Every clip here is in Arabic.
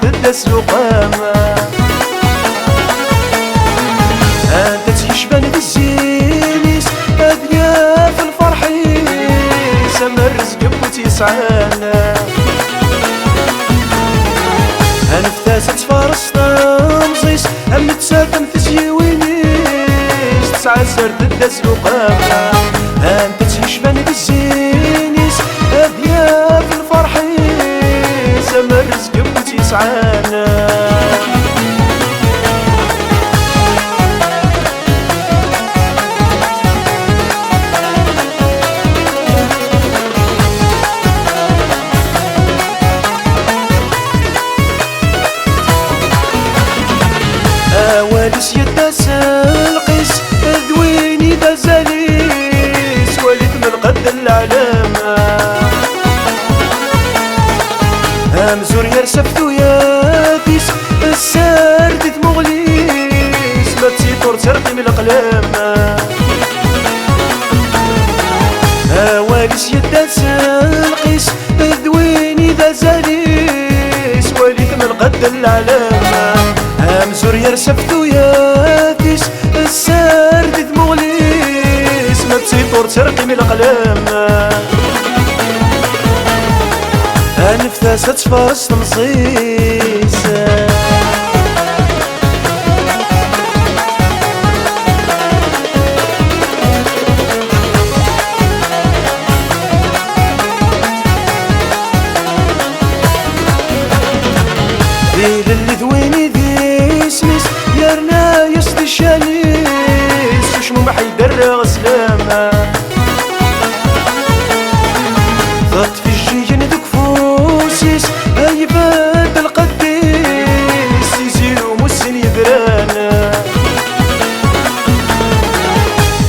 تدس القامة أنت تيشبان بالزينيس أديا في الفرحيس أما الرزق بوتيسعانا هنفتاسة فارسنا مزيس أم تساكن تسيوينيس تسعى سرد الدس القامة أنت تيشبان بالزينيس أديا في الفرحيس أما الرزق بوتيسعانا والس يداس القيس ذويني دازاليس وليت من قد العلامة مزور يرسفتو ياثيس الساردت مغليس ما تسيطور ترقي من القلامة والس يداس القيس ذويني دازاليس وليت من قد العلامة مزور يرسفتو ياثيس السارد مغليس ما تسيطور ترقي من القلامة نفاسة تفارس تمصيسة ذيل اللي ذويني سميس يارنا يسدي الشاليس وشمو ما حيدر غسلامة ضغط في الجيجن ذوك فوسيس هيبات القديس يزيرو مسن يدرانا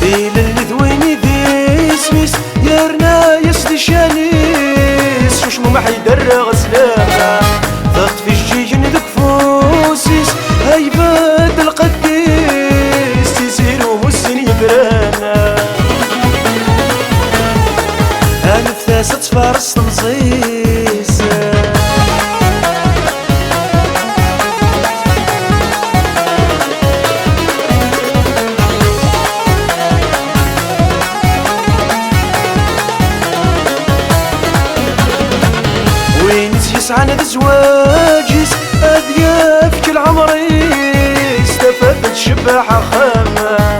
ذيل اللي ذويني ذي سميس يارنا يسدي الشاليس وشمو ما حيدر غسلامة ضغط في الجيجن ذوك فوسيس هيبات القديس تزيرو مسن يدرانا نفاسة فارس تمصيسة وين يسعى ذا زواجيس أذياف كل عمري استفادت شباحة خامة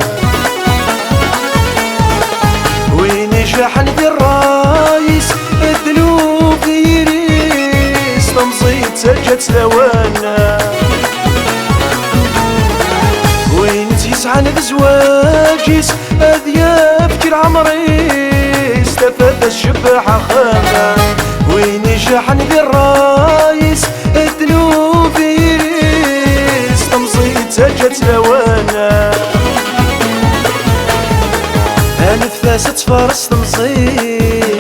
وين يجحن ذي الرايس الذنوب يريس تمصيد سجت سوانا وين تيسعى ذا زواجيس أذياف كل عمري استفادت شباحة خامة وين يجحن ذي الرايس الذنوب يريس تمصيد سجت لوانا نفاسة فارس تمصيد